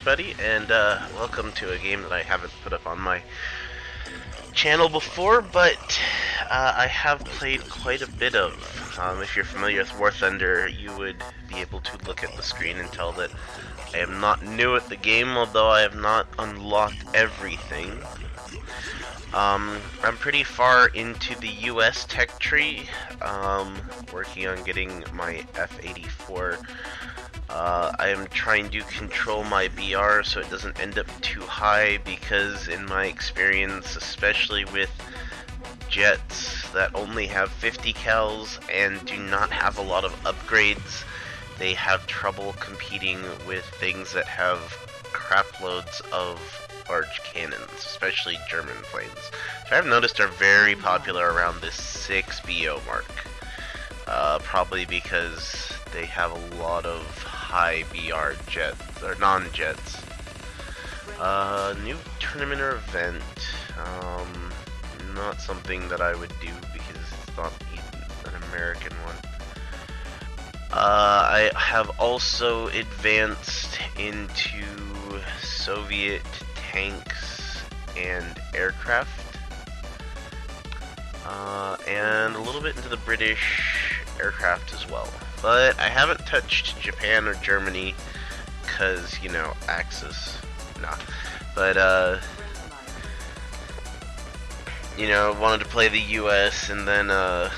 everybody, and welcome to a game that I haven't put up on my channel before, but I have played quite a bit of. If you're familiar with War Thunder, you would be able to look at the screen and tell that I am not new at the game, although I have not unlocked everything. I'm pretty far into the US tech tree, working on getting my F-84. I am trying to control my BR so it doesn't end up too high, because in my experience, especially with jets that only have 50 cals and do not have a lot of upgrades, they have trouble competing with things that have crap loads of large cannons, especially German planes. So I've noticed are very popular around this 6 BO mark, probably because they have a lot of high BR jets, or non-jets. New tournament or event, not something that I would do because it's not even an American one. I have also advanced into Soviet tanks and aircraft, and a little bit into the British aircraft as well. But I haven't touched Japan or Germany, cause, you know, Axis. Nah. But, you know, wanted to play the US, and then,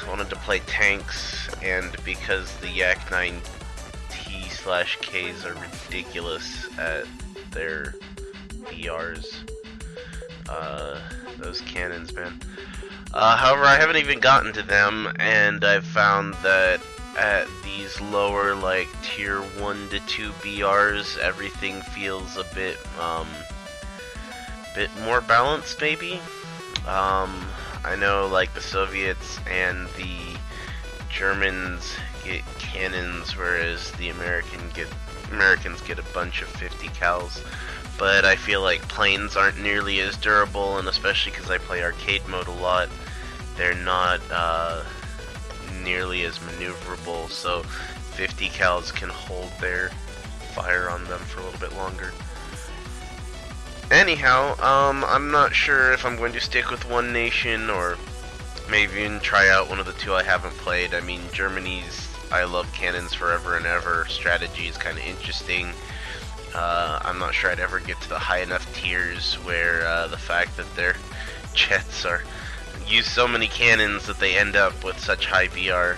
wanted to play tanks, and because the Yak-9T/Ks are ridiculous at their BRs, those cannons, man. However, I haven't even gotten to them, and I've found that at these lower, like, tier 1 to 2 BRs, everything feels a bit more balanced, maybe. I know, like, the Soviets and the Germans get cannons, whereas the Americans get a bunch of 50 cals. But I feel like planes aren't nearly as durable, and especially because I play arcade mode a lot, they're not nearly as maneuverable, so 50 cals can hold their fire on them for a little bit longer. Anyhow, I'm not sure if I'm going to stick with one nation, or maybe even try out one of the two I haven't played. I mean, Germany's I love cannons forever and ever strategy is kind of interesting. I'm not sure I'd ever get to the high enough tiers where the fact that their jets use so many cannons that they end up with such high BR,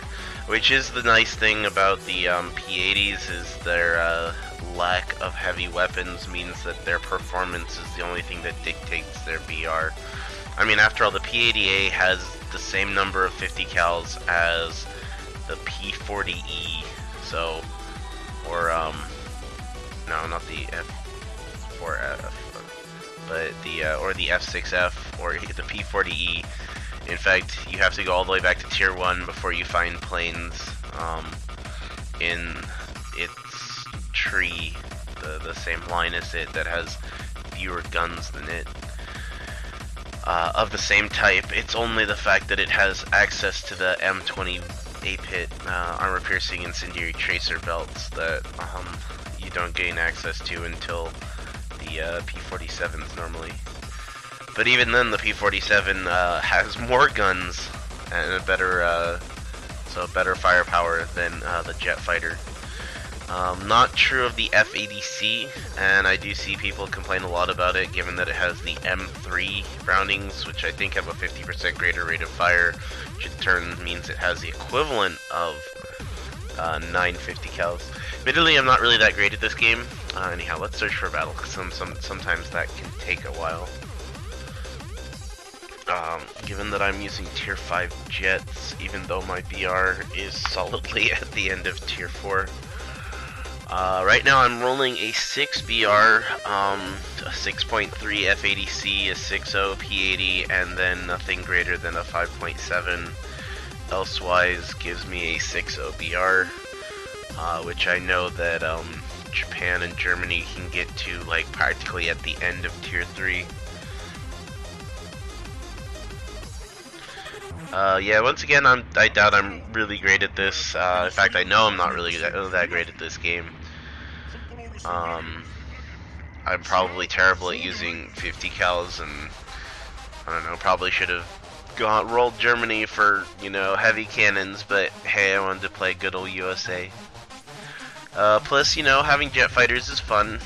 which is the nice thing about the P-80s, is their lack of heavy weapons means that their performance is the only thing that dictates their BR. I mean, after all, the P-80A has the same number of 50 cals as the P-40E, so, or, no, not the F4F, but the, or the F6F, or the P-40E. In fact, you have to go all the way back to tier 1 before you find planes, in its tree, the same line as it, that has fewer guns than it, of the same type. It's only the fact that it has access to the M20 A-pit, armor-piercing incendiary tracer belts that, you don't gain access to until the P-47s normally. But even then, the P-47 has more guns and a better, better firepower than the jet fighter. Not true of the F-80C, and I do see people complain a lot about it, given that it has the M3 roundings, which I think have a 50% greater rate of fire, which in turn means it has the equivalent of 950 cals. Admittedly, I'm not really that great at this game. Anyhow, let's search for a battle, because sometimes that can take a while. Given that I'm using tier 5 jets, even though my BR is solidly at the end of tier 4. Right now I'm rolling a 6 BR, a 6.3 F-80C, a 6.0 P-80, and then nothing greater than a 5.7. Elsewise gives me a 6.0 BR, which I know that Japan and Germany can get to, like, practically at the end of tier 3. Yeah, once again, I doubt I'm really great at this. In fact, I know I'm not really that great at this game. I'm probably terrible at using 50 cals, and I don't know, probably should have rolled Germany for, you know, heavy cannons, but hey, I wanted to play good old USA. Plus, you know, having jet fighters is fun.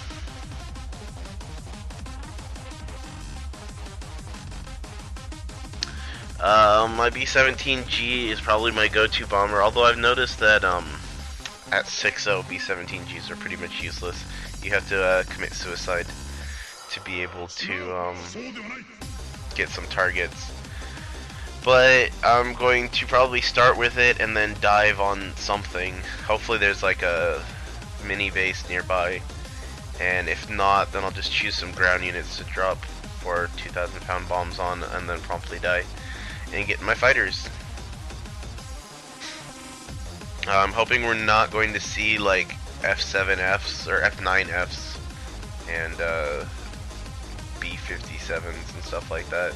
My B-17G is probably my go-to bomber, although I've noticed that at 6.0 B-17Gs are pretty much useless. You have to commit suicide to be able to get some targets. But I'm going to probably start with it and then dive on something. Hopefully there's like a mini base nearby, and if not, then I'll just choose some ground units to drop 4 2,000-pound bombs on and then promptly die and get my fighters. I'm hoping we're not going to see like F7Fs or F9Fs and B-57s and stuff like that.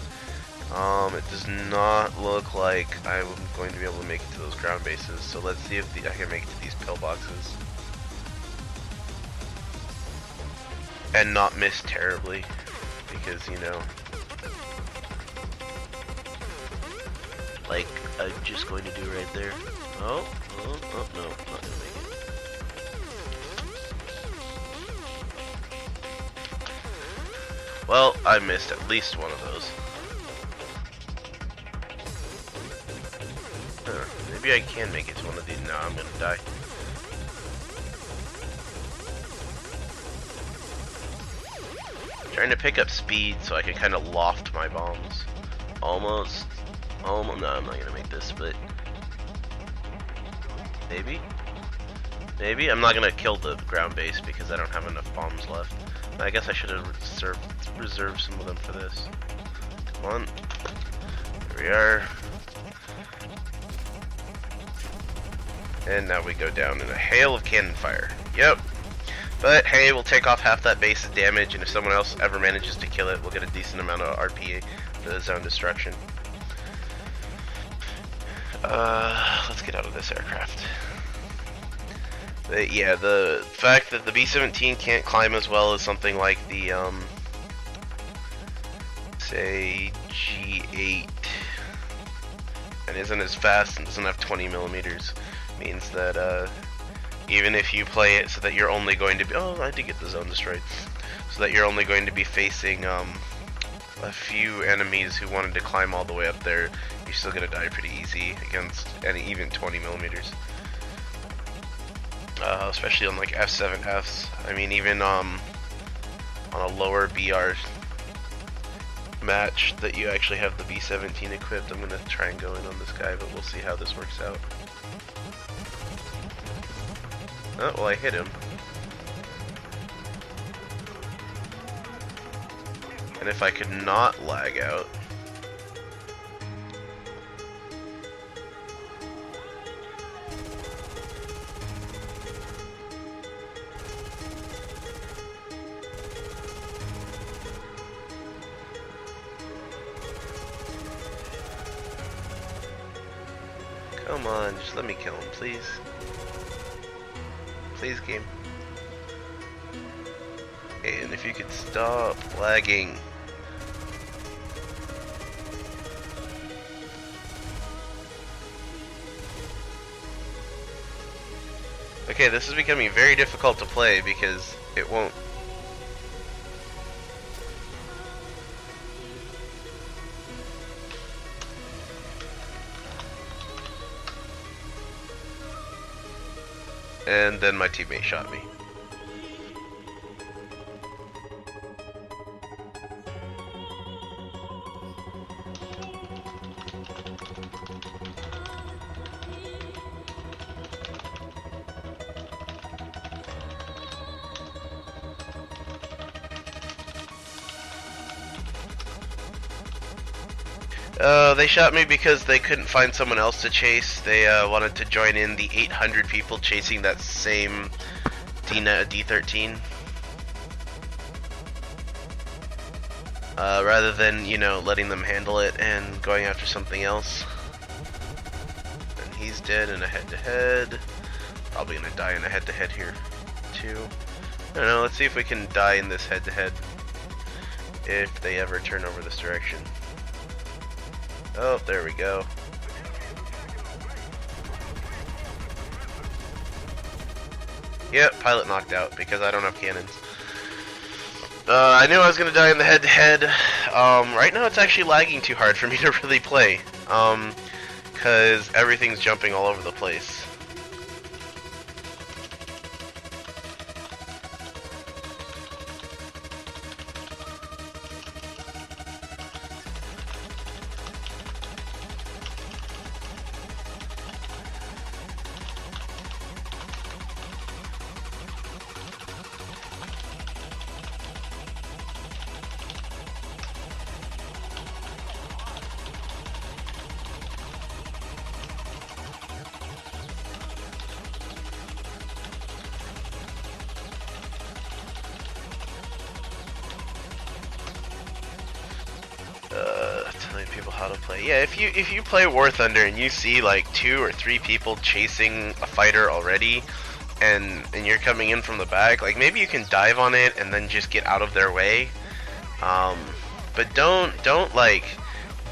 It does not look like I'm going to be able to make it to those ground bases, so let's see if I can make it to these pillboxes and not miss terribly, because, you know, like I'm just going to do right there. Oh, no, not gonna make it. Well, I missed at least one of those. Maybe I can make it to one of these. No, I'm gonna die. Trying to pick up speed so I can kind of loft my bombs. Almost. No, I'm not gonna make this, but maybe. Maybe I'm not gonna kill the ground base because I don't have enough bombs left. I guess I should have reserved some of them for this. Come on. Here we are. And now we go down in a hail of cannon fire. Yep. But hey, we'll take off half that base's damage, and if someone else ever manages to kill it, we'll get a decent amount of RPA for the zone destruction. Let's get out of this aircraft. But yeah, the fact that the B-17 can't climb as well as something like the, say, G8, and isn't as fast and doesn't have 20 millimeters, means that, even if you play it so that you're only going to be, oh, I did get the zone destroyed, so that you're only going to be facing, a few enemies who wanted to climb all the way up there, you're still gonna die pretty easy against any, even 20 millimeters. Especially on like F7Fs. I mean, even on a lower BR match that you actually have the B-17 equipped. I'm gonna try and go in on this guy, but we'll see how this works out. Oh, well, I hit him. And if I could not lag out. Come on, just let me kill him, please. Please, game. And if you could stop lagging. Okay, this is becoming very difficult to play because it won't. And then my teammate shot me. They shot me because they couldn't find someone else to chase. They wanted to join in the 800 people chasing that same D13. Rather than, you know, letting them handle it and going after something else. And he's dead in a head-to-head. Probably gonna die in a head-to-head here, too. I don't know, let's see if we can die in this head-to-head. If they ever turn over this direction. Oh, there we go. Yep, pilot knocked out because I don't have cannons. I knew I was gonna die in the head-to-head. Right now it's actually lagging too hard for me to really play. Cause everything's jumping all over the place. Telling people how to play. Yeah, if you play War Thunder and you see like 2 or 3 people chasing a fighter already, and you're coming in from the back, like maybe you can dive on it and then just get out of their way. But don't like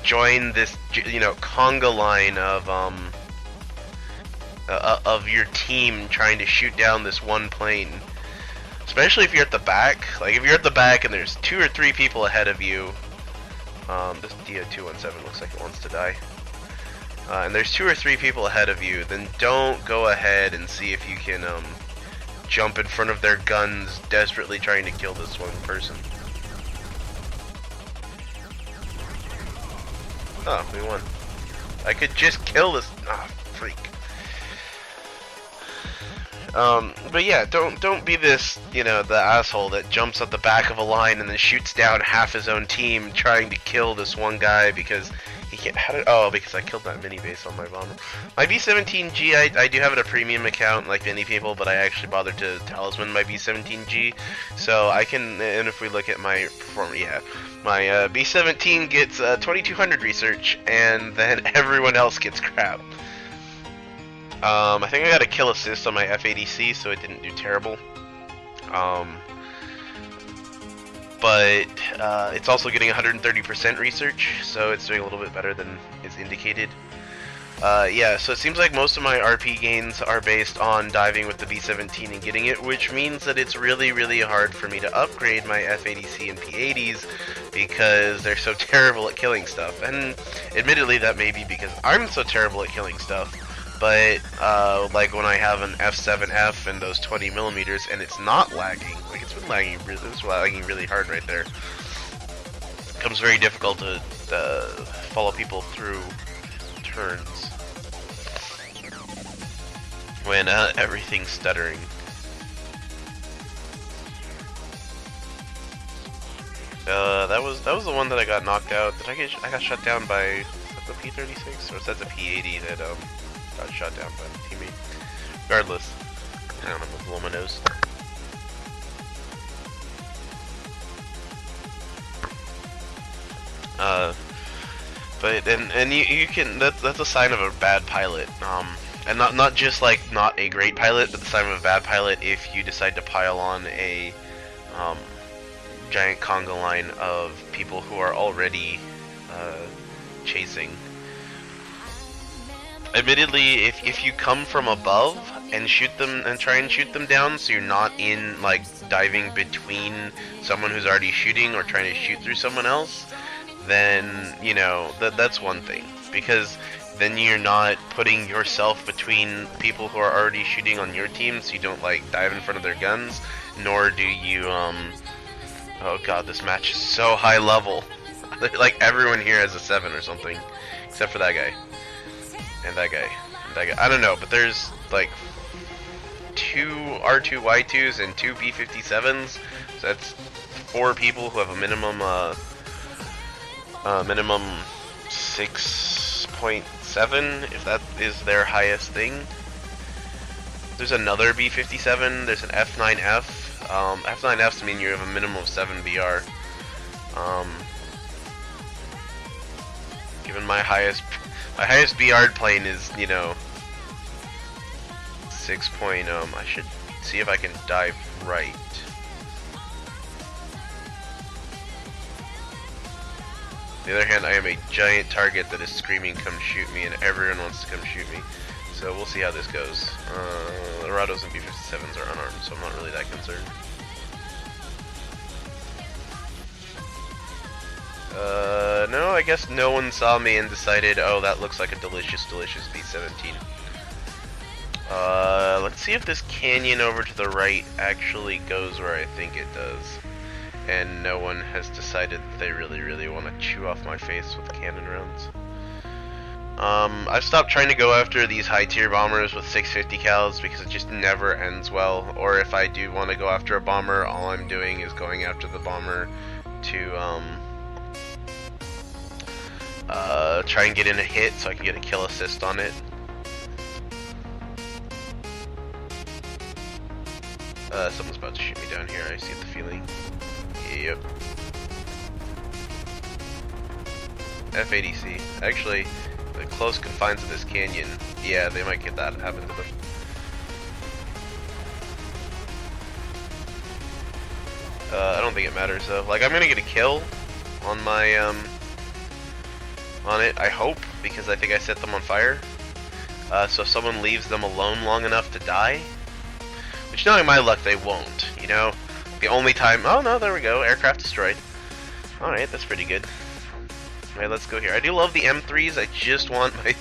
join this, you know, conga line of your team trying to shoot down this one plane. Especially if you're at the back. Like if you're at the back and there's 2 or 3 people ahead of you. This DO217 looks like it wants to die. And there's 2 or 3 people ahead of you, then don't go ahead and see if you can jump in front of their guns, desperately trying to kill this one person. Oh, we won. I could just kill this. Ah, freak. But yeah, don't be this, you know, the asshole that jumps at the back of a line and then shoots down half his own team trying to kill this one guy because he can't. Oh, because I killed that mini base on my bomber. My B-17G, I do have it a premium account like many people, but I actually bothered to talisman my B-17G, so I can. And if we look at my performance, yeah, my B-17 gets 2200 research, and then everyone else gets crap. I think I got a kill assist on my F-80C, so it didn't do terrible. But it's also getting 130% research, so it's doing a little bit better than is indicated. Yeah, so it seems like most of my RP gains are based on diving with the B-17 and getting it, which means that it's really, really hard for me to upgrade my F-80C and P-80s because they're so terrible at killing stuff. And admittedly, that may be because I'm so terrible at killing stuff. But like when I have an F7F and those 20 millimeters and it's not lagging, like it's been lagging, it's lagging really hard right there. It becomes very difficult to follow people through turns when everything's stuttering. That was the one that I got knocked out. I got shut down by the P-36, or is that the P-80 that got shot down by the teammate? Regardless, I don't know, I'm blow my nose. But and you can, that's a sign of a bad pilot. And not just like not a great pilot, but the sign of a bad pilot if you decide to pile on a giant conga line of people who are already chasing. Admittedly, if you come from above and shoot them and try and shoot them down, so you're not in like diving between someone who's already shooting or trying to shoot through someone else, then you know that's one thing, because then you're not putting yourself between people who are already shooting on your team, so you don't like dive in front of their guns, nor do you oh god, this match is so high level. Like everyone here has a 7 or something, except for that guy. And that guy. I don't know, but there's like 2 R2Y2s and 2 B57s. So that's 4 people who have a minimum 6.7, if that is their highest thing. There's another B57. There's an F9F. F9Fs mean you have a minimum of 7 BR. Given my highest BR plane is, you know, 6. I should see if I can dive right. the other hand, I am a giant target that is screaming, "Come shoot me," and everyone wants to come shoot me. So we'll see how this goes. Arados and B-57s are unarmed, so I'm not really that concerned. No, I guess no one saw me and decided, oh, that looks like a delicious, delicious B-17. Let's see if this canyon over to the right actually goes where I think it does. And no one has decided that they really, really want to chew off my face with cannon rounds. I've stopped trying to go after these high tier bombers with 650 cals because it just never ends well. Or if I do want to go after a bomber, all I'm doing is going after the bomber to try and get in a hit so I can get a kill assist on it. Someone's about to shoot me down here, I see the feeling. Yep. F-80C. Actually, the close confines of this canyon, yeah, they might get that happen to them. I don't think it matters though. Like, I'm gonna get a kill on my, on it, I hope, because I think I set them on fire. So if someone leaves them alone long enough to die, which knowing my luck they won't, you know? The only time, oh no, there we go, aircraft destroyed. Alright, that's pretty good. Alright, let's go here. I do love the M3s, I just want my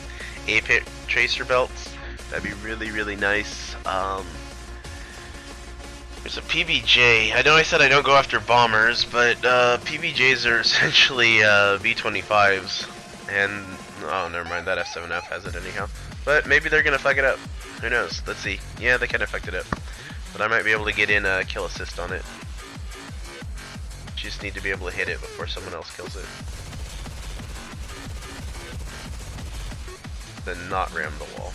A-pit tracer belts. That'd be really, really nice. There's a PBJ. I know I said I don't go after bombers, but PBJs are essentially B-25s. And, oh, never mind, that F7F has it anyhow. But maybe they're gonna fuck it up. Who knows? Let's see. Yeah, they kinda fucked it up. But I might be able to get in a kill assist on it. Just need to be able to hit it before someone else kills it. Then not ram the wall.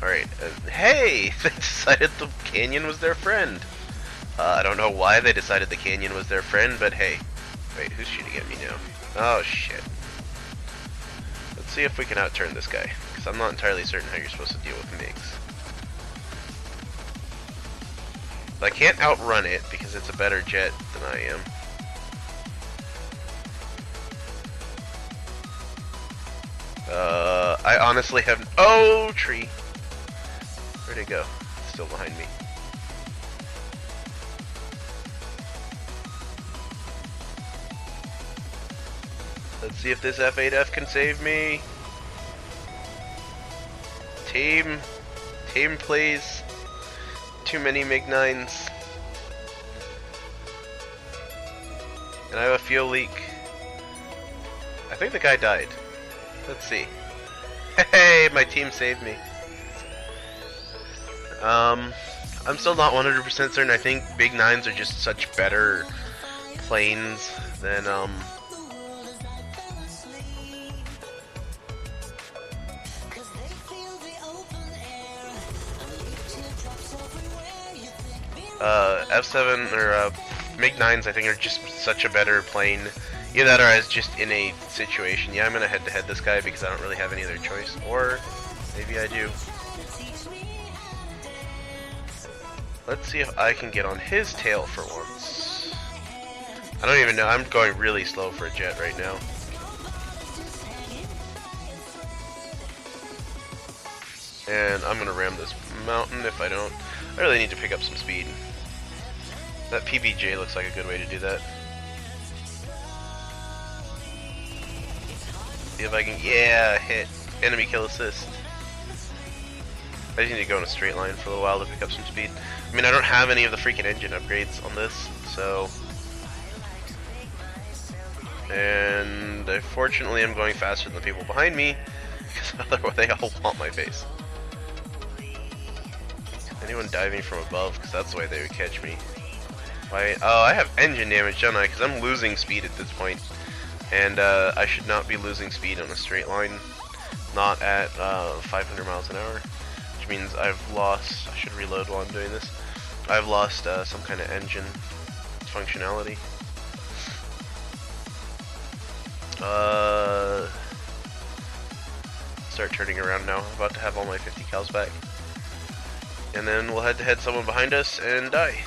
Alright, hey! They decided the canyon was their friend. I don't know why they decided the canyon was their friend, but hey. Wait, who's shooting at me now? Oh shit. Let's see if we can outturn this guy, because I'm not entirely certain how you're supposed to deal with MiGs. I can't outrun it, because it's a better jet than I am. I honestly have... Oh, tree! Where'd it go? It's still behind me. Let's see if this F8F can save me. Team, please. Too many MiG-9s. And I have a fuel leak. I think the guy died. Let's see. Hey, my team saved me. I'm still not 100% certain. I think Big 9s are just such better planes than, F7 or MiG-9s I think are just such a better plane. Either that or as just in a situation. Yeah, I'm gonna head-to-head this guy because I don't really have any other choice. Or maybe I do. Let's see if I can get on his tail for once. I don't even know. I'm going really slow for a jet right now. And I'm gonna ram this mountain if I don't. I really need to pick up some speed. That PBJ looks like a good way to do that. See if I can, yeah, hit. Enemy kill assist. I just need to go in a straight line for a little while to pick up some speed. I mean, I don't have any of the freaking engine upgrades on this, so... And unfortunately I'm going faster than the people behind me, because otherwise they all want my face. Anyone diving from above, because that's the way they would catch me. Why? Oh, I have engine damage, don't I? Because I'm losing speed at this point. And I should not be losing speed on a straight line. Not at 500 miles an hour. Which means I've lost... I should reload while I'm doing this. I've lost some kind of engine functionality. Start turning around now. I'm about to have all my 50 cals back. And then we'll head-to-head someone behind us and die.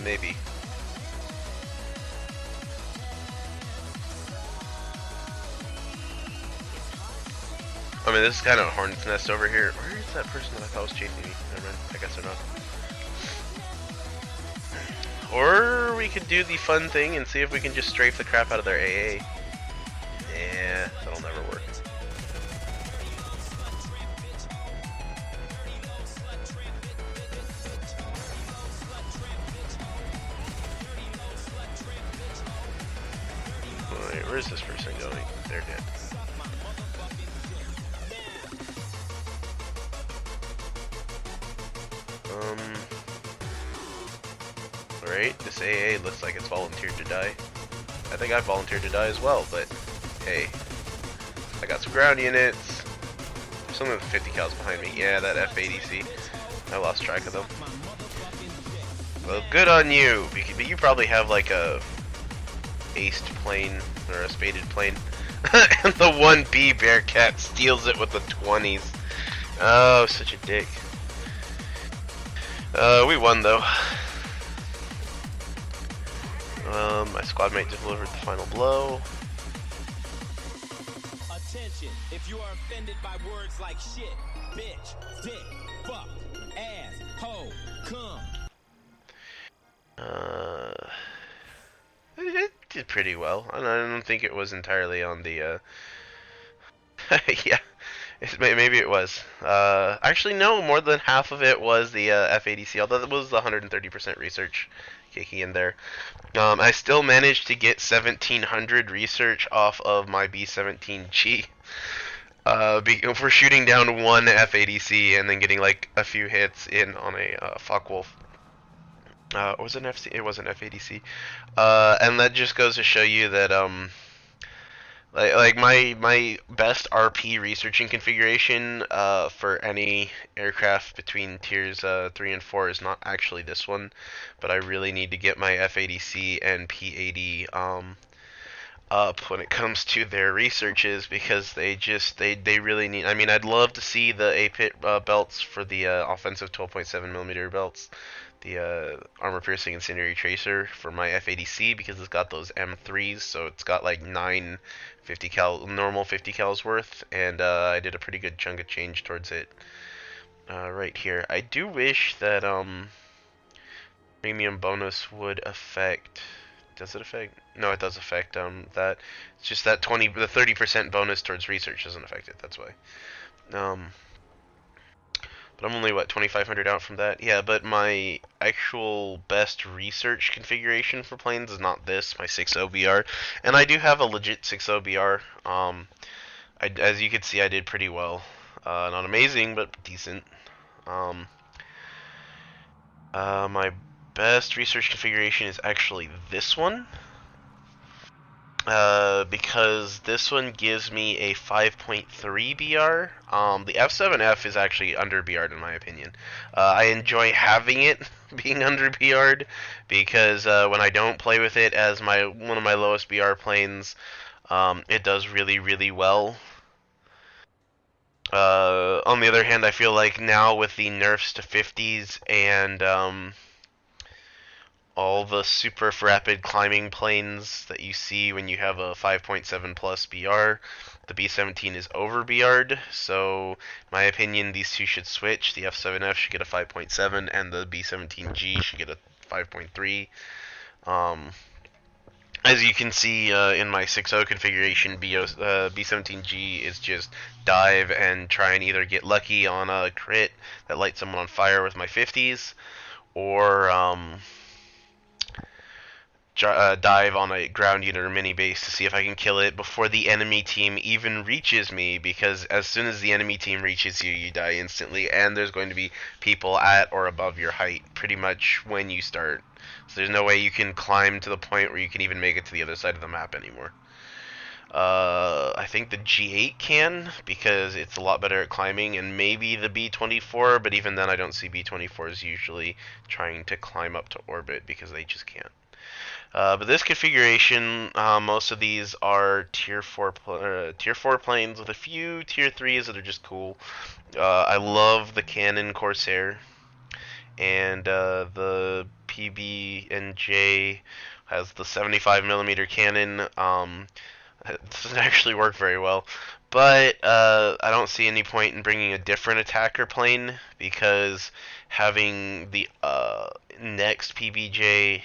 maybe. I mean, this is kind of a hornet's nest over here. Where is that person that I thought was chasing me? Never mind. I guess they're not. Or we could do the fun thing and see if we can just strafe the crap out of their AA. Yeah, that'll never work. Alright, where's this person going? They're dead. Alright, this AA looks like it's volunteered to die. I think I volunteered to die as well, but hey. I got some ground units. There's something with 50 cals behind me. Yeah, that F-80C. I lost track of them. Well, good on you, but you probably have like a aced plane, or a spaded plane. And the 1B Bearcat steals it with the 20s. Oh, such a dick. We won though. My squad mate delivered the final blow. Attention, if you are offended by words like shit, bitch, dick, fuck, ass, hoe, cum. It did pretty well. I don't think it was entirely on the, yeah, maybe it was. Actually, no, more than half of it was the F-80C, although it was the 130% research kicking in there. I still managed to get 1700 research off of my B-17G. For shooting down one F-80C and then getting like a few hits in on a Focke-Wulf. It was an F-80C. And that just goes to show you that like my best RP researching configuration for any aircraft between tiers 3 and 4 is not actually this one, but I really need to get my F-80C and P-80 up when it comes to their researches, because they really need. I mean, I'd love to see the A-pit belts for the offensive 12.7mm belts, the armor-piercing incendiary tracer for my F-80C, because it's got those M3s, so it's got like 9 50 cal normal 50 cals worth, and I did a pretty good chunk of change towards it right here. I do wish that premium bonus would affect. Does it affect? No, it does affect that. It's just that the 30% bonus towards research doesn't affect it. That's why. But I'm only, what, 2,500 out from that? Yeah, but my actual best research configuration for planes is not this, my 6.0 BR. And I do have a legit 6.0 BR. As you can see, I did pretty well. Not amazing, but decent. My best research configuration is actually this one. Because this one gives me a 5.3 BR. The F7F is actually under BR'd in my opinion. I enjoy having it being under BR'd because when I don't play with it as one of my lowest BR planes, it does really, really well. On the other hand, I feel like now with the nerfs to 50s and all the super rapid climbing planes that you see when you have a 5.7 plus BR, the B-17 is over BR'd, so in my opinion these two should switch. The F7F should get a 5.7 and the B-17G should get a 5.3. As you can see in my 6.0 configuration, B-17G is just dive and try and either get lucky on a crit that lights someone on fire with my 50s, or dive on a ground unit or mini base to see if I can kill it before the enemy team even reaches me, because as soon as the enemy team reaches you, you die instantly, and there's going to be people at or above your height pretty much when you start. So there's no way you can climb to the point where you can even make it to the other side of the map anymore. I think the G8 can, because it's a lot better at climbing, and maybe the B-24, but even then I don't see B-24s usually trying to climb up to orbit because they just can't. But this configuration, most of these are tier 4 planes with a few tier 3s that are just cool. I love the Cannon Corsair and the PB&J has the 75mm cannon. It doesn't actually work very well, but I don't see any point in bringing a different attacker plane because having the next PBJ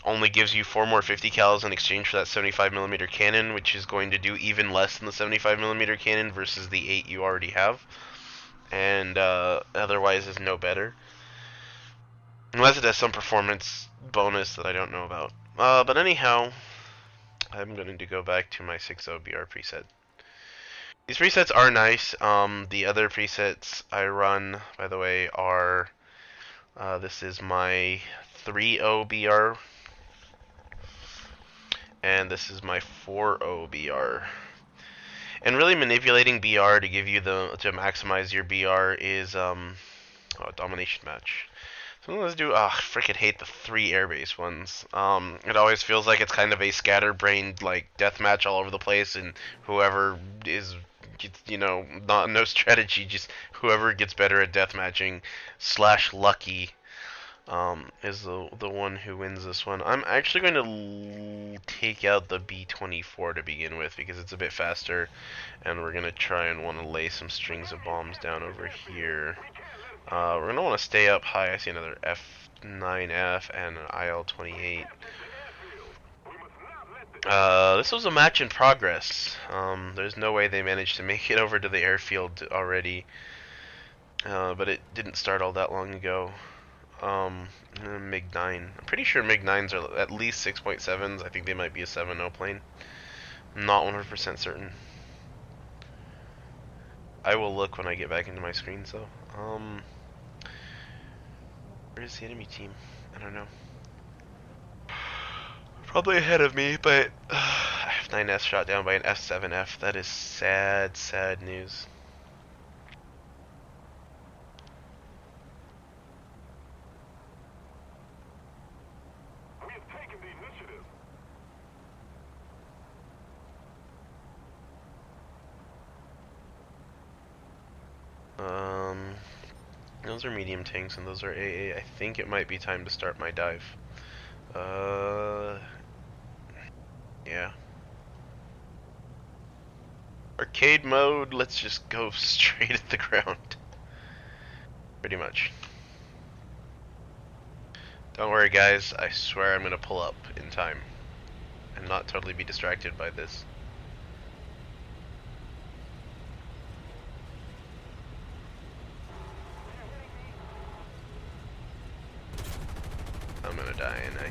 only gives you 4 more 50 cals in exchange for that 75mm cannon, which is going to do even less than the 75mm cannon versus the 8 you already have, and otherwise is no better. Unless it has some performance bonus that I don't know about. But anyhow, I'm going to go back to my 6.0 BR preset. These presets are nice. The other presets I run, by the way, are this is my 3.0 BR, and this is my 4.0 BR. And really manipulating BR to give you to maximize your BR is domination match. So let's do. I freaking hate the 3 airbase ones. It always feels like it's kind of a scatterbrained like deathmatch all over the place, and whoever is, no strategy, just whoever gets better at deathmatching / lucky, is the one who wins this one. I'm actually going to take out the B-24 to begin with because it's a bit faster, and we're gonna try and want to lay some strings of bombs down over here. We're going to want to stay up high. I see another F9F and an IL-28. This was a match in progress. There's no way they managed to make it over to the airfield already. But it didn't start all that long ago. MiG-9. I'm pretty sure MiG-9s are at least 6.7s. I think they might be a 7.0 plane. I'm not 100% certain. I will look when I get back into my screen, so. Where is the enemy team? I don't know. Probably ahead of me, but F9S shot down by an F7F. That is sad, sad news. We have taken the initiative. Those are medium tanks and those are AA. I think it might be time to start my dive. Yeah. Arcade mode, let's just go straight at the ground. Pretty much. Don't worry guys, I swear I'm gonna pull up in time and not totally be distracted by this. I'm gonna die, ain't I?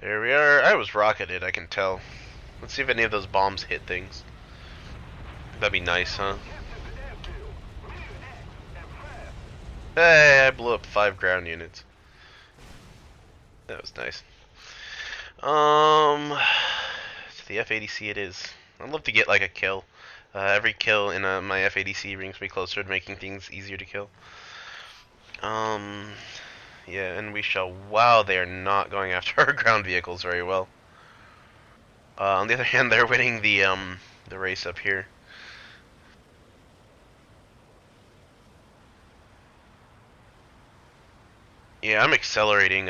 There we are. I was rocketed, I can tell. Let's see if any of those bombs hit things. That'd be nice, huh? Hey, I blew up 5 ground units. That was nice. The F-80C it is. I'd love to get like a kill. Every kill in my F-80C brings me closer to making things easier to kill. Yeah, and we shall. Wow, they are not going after our ground vehicles very well. On the other hand, they're winning the race up here. Yeah, I'm accelerating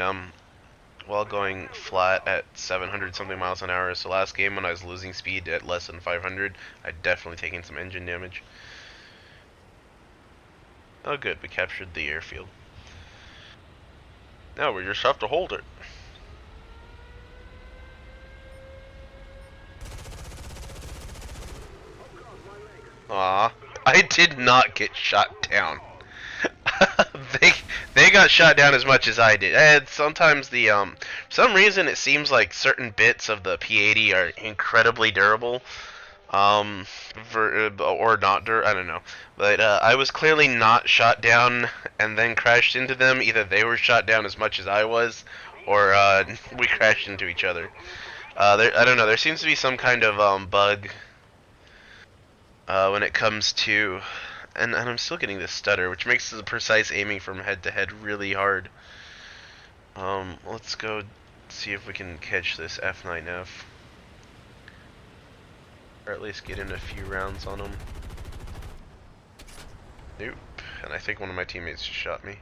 while going flat at 700 something miles an hour. So last game when I was losing speed at less than 500, I'd definitely taken some engine damage. Oh good, we captured the airfield. Now we just have to hold it. Aw, I did not get shot down. they got shot down as much as I did. And sometimes the for some reason it seems like certain bits of the P80 are incredibly durable. Or not I don't know. But I was clearly not shot down and then crashed into them. Either they were shot down as much as I was, or we crashed into each other. I don't know. There seems to be some kind of bug when it comes to, and I'm still getting this stutter, which makes the precise aiming from head to head really hard. Let's go see if we can catch this F9F. Or at least get in a few rounds on them. Nope. And I think one of my teammates just shot me.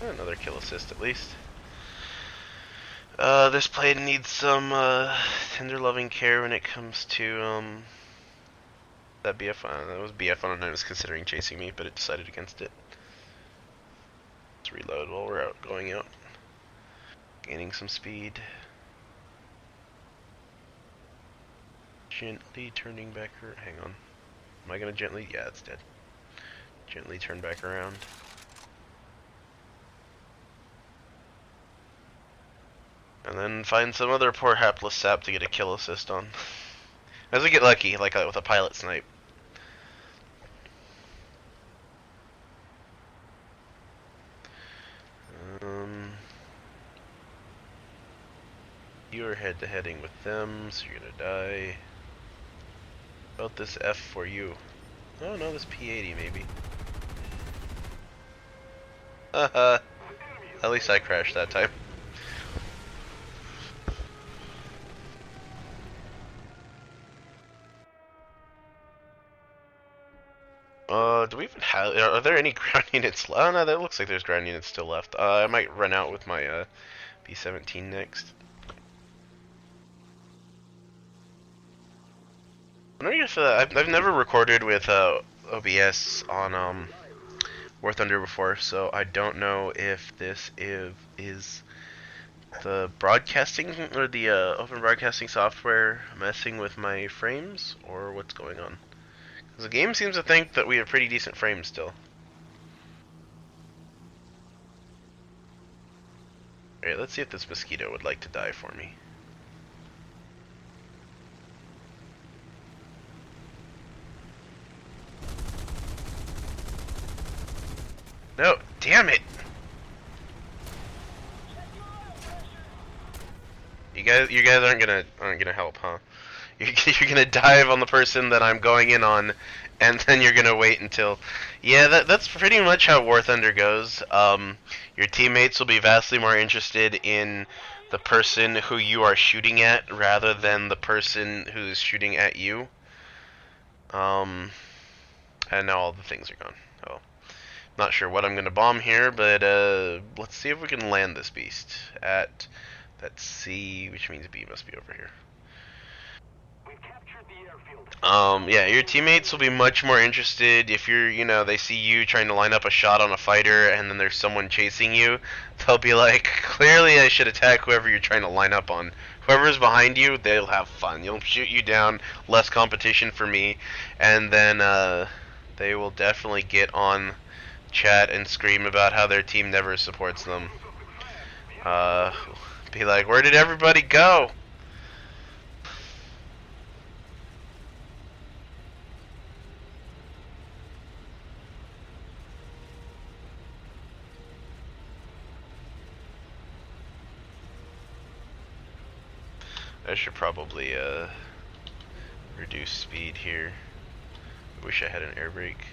Another kill assist at least. This play needs some tender loving care when it comes to that BF. That was BF on I was considering chasing me, but it decided against it. Let's reload while we're out, going out, gaining some speed. Gently turning back. Hang on. Am I gonna gently? Yeah, it's dead. Gently turn back around. And then find some other poor hapless sap to get a kill assist on. As we get lucky, like with a pilot snipe. You are head-to-heading with them, so you're gonna die. About this F for you. Oh no, this P80 maybe. Haha. At least I crashed that time. Do we even have? Are there any ground units left? Oh no, that looks like there's ground units still left. I might run out with my B-17 next. I'm wondering if I've never recorded with OBS on War Thunder before, so I don't know if this is the broadcasting or the open broadcasting software messing with my frames or what's going on. The game seems to think that we have pretty decent frames still. Alright, let's see if this mosquito would like to die for me. No, damn it! You guys aren't gonna help, huh? You're gonna dive on the person that I'm going in on, and then you're gonna wait until... Yeah, that's pretty much how War Thunder goes. Your teammates will be vastly more interested in the person who you are shooting at, rather than the person who's shooting at you. And now all the things are gone. Oh. Not sure what I'm gonna bomb here, but let's see if we can land this beast at that C, which means B must be over here. Yeah, your teammates will be much more interested if they see you trying to line up a shot on a fighter and then there's someone chasing you. They'll be like, clearly I should attack whoever you're trying to line up on. Whoever's behind you, they'll have fun. You'll shoot you down, less competition for me, and then they will definitely get on chat and scream about how their team never supports them. Be like, where did everybody go? I should probably reduce speed here. I wish I had an air brake.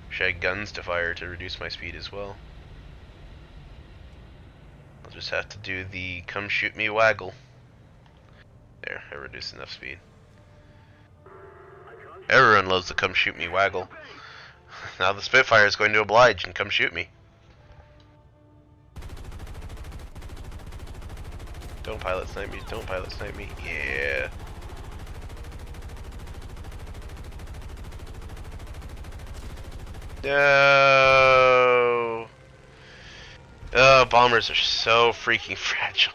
Wish I had guns to fire to reduce my speed as well. I'll just have to do the come shoot me waggle. There, I reduced enough speed. Everyone loves the come shoot me waggle. Now the Spitfire is going to oblige and come shoot me. Don't pilot snipe me, don't pilot snipe me. Yeah. No. Oh, bombers are so freaking fragile.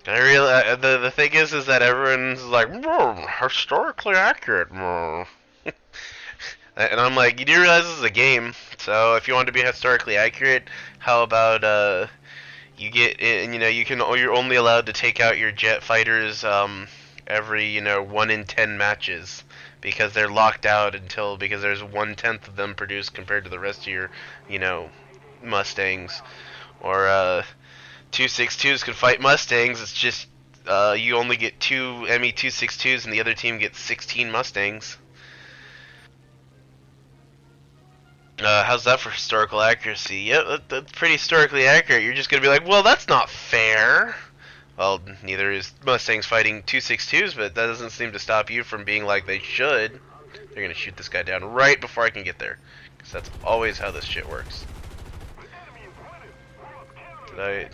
I realize the thing is that everyone's like historically accurate, and I'm like, you do realize this is a game, so if you want to be historically accurate, how about you get in, you're only allowed to take out your jet fighters like every 1 in 10 matches because they're locked out because there's 1/10 of them produced compared to the rest of your you know Mustangs. Or 262s can fight Mustangs. It's just you only get 2 Me 262s and the other team gets 16 Mustangs. How's that for historical accuracy? Yeah, that's pretty historically accurate. You're just gonna be like, well, that's not fair. Well, neither is Mustangs fighting 262s, but that doesn't seem to stop you from being like they should. They're gonna shoot this guy down right before I can get there, because that's always how this shit works. Did I?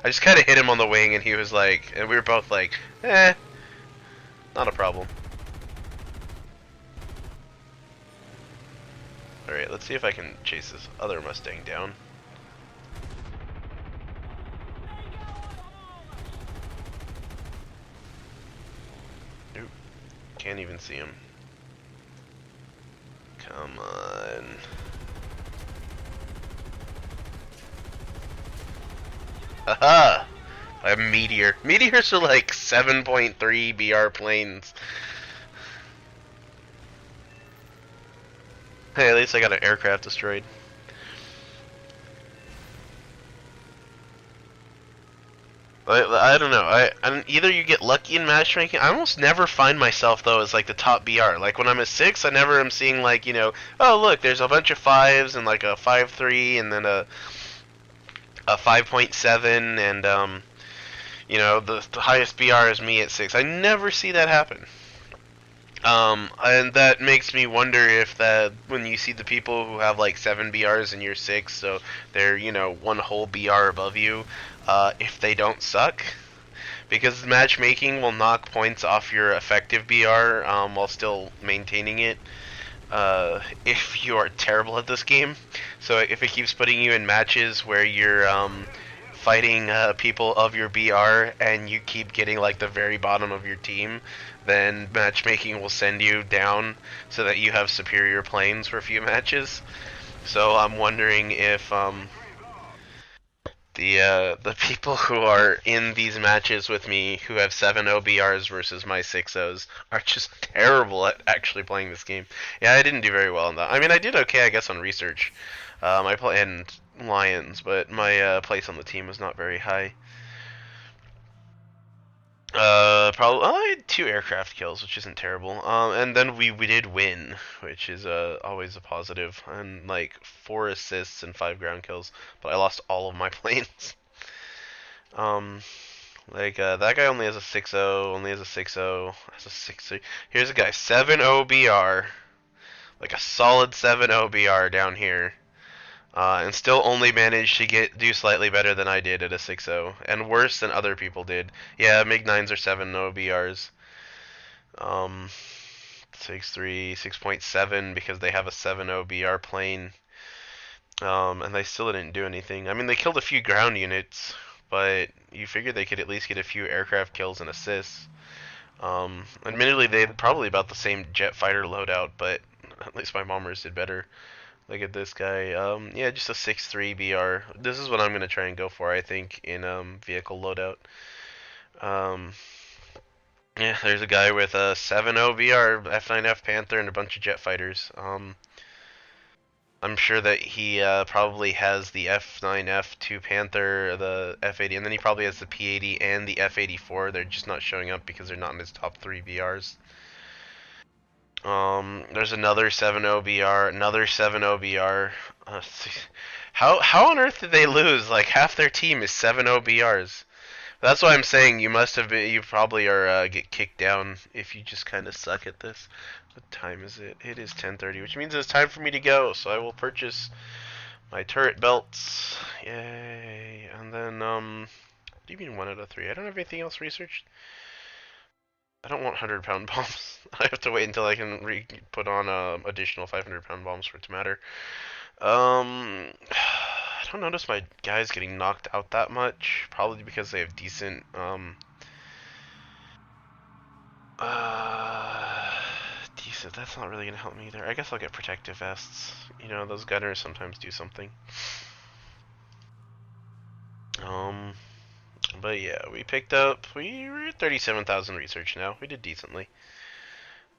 I just kind of hit him on the wing, and he was like, and we were both like, not a problem. Alright, let's see if I can chase this other Mustang down. Nope. Can't even see him. Come on. Haha! A meteor. Meteors are like 7.3 BR planes. Hey, at least I got an aircraft destroyed. I don't know. I either you get lucky in matchmaking. I almost never find myself though as like the top BR. Like when I'm at 6, I never am seeing like oh look, there's a bunch of 5s and like a 5.3 and then a 5.7 and the highest BR is me at 6. I never see that happen. And that makes me wonder if that when you see the people who have like 7 BRs and you're 6, so they're one whole BR above you, if they don't suck, because matchmaking will knock points off your effective BR while still maintaining it. If you are terrible at this game, so if it keeps putting you in matches where you're fighting people of your BR and you keep getting like the very bottom of your team, then matchmaking will send you down so that you have superior planes for a few matches. So I'm wondering if the people who are in these matches with me who have 7 OBRs versus my 6-0s are just terrible at actually playing this game. Yeah, I didn't do very well on that. I mean, I did okay, I guess, on research. I play in Lions, but my place on the team was not very high. Probably I had 2 aircraft kills, which isn't terrible. And then we did win, which is always a positive, and like 4 assists and 5 ground kills. But I lost all of my planes. That guy only has a 6-0, only has a 6-0, has a 6-3. Here's a guy 7-0 BR, like a solid 7-0 BR down here. And still only managed to do slightly better than I did at a 6-0, and worse than other people did. Yeah, MiG-9s are 7-0 BRs. 6.3, 6.7 because they have a 7-0 BR plane. And they still didn't do anything. I mean, they killed a few ground units, but you figure they could at least get a few aircraft kills and assists. Admittedly, they had probably about the same jet fighter loadout, but at least my bombers did better. Look at this guy. Yeah, just a 6.3 BR. This is what I'm gonna try and go for, I think, in vehicle loadout. Yeah, there's a guy with a 7.0 BR, F9F Panther, and a bunch of jet fighters. I'm sure that he probably has the F9F2 Panther, the F80, and then he probably has the P80 and the F84. They're just not showing up because they're not in his top 3 BRs. There's another 7.0 BR, another 7.0 BR. How on earth did they lose? Like half their team is 7.0 BRs. That's why I'm saying you must have been. You probably are get kicked down if you just kind of suck at this. What time is it? It is 10:30, which means it's time for me to go. So I will purchase my turret belts. Yay! And then what do you mean 1 out of 3? I don't have anything else researched. I don't want 100-pound bombs. I have to wait until I can put on additional 500-pound bombs for it to matter. I don't notice my guys getting knocked out that much. Probably because they have decent decent. That's not really gonna help me either. I guess I'll get protective vests. You know, those gunners sometimes do something. But yeah, we're at 37,000 research now. We did decently.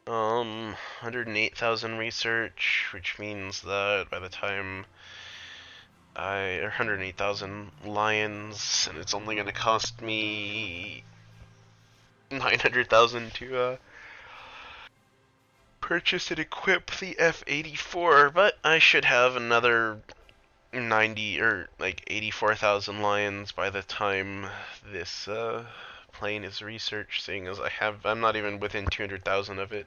108,000 research, which means that by the time 108,000 lions, and it's only going to cost me 900,000 to purchase and equip the F-84, but I should have another 90 or like 84,000 lions by the time this plane is researched, seeing as I'm not even within 200,000 of it.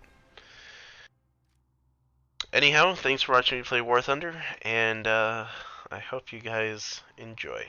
Anyhow, thanks for watching me play War Thunder, and I hope you guys enjoy.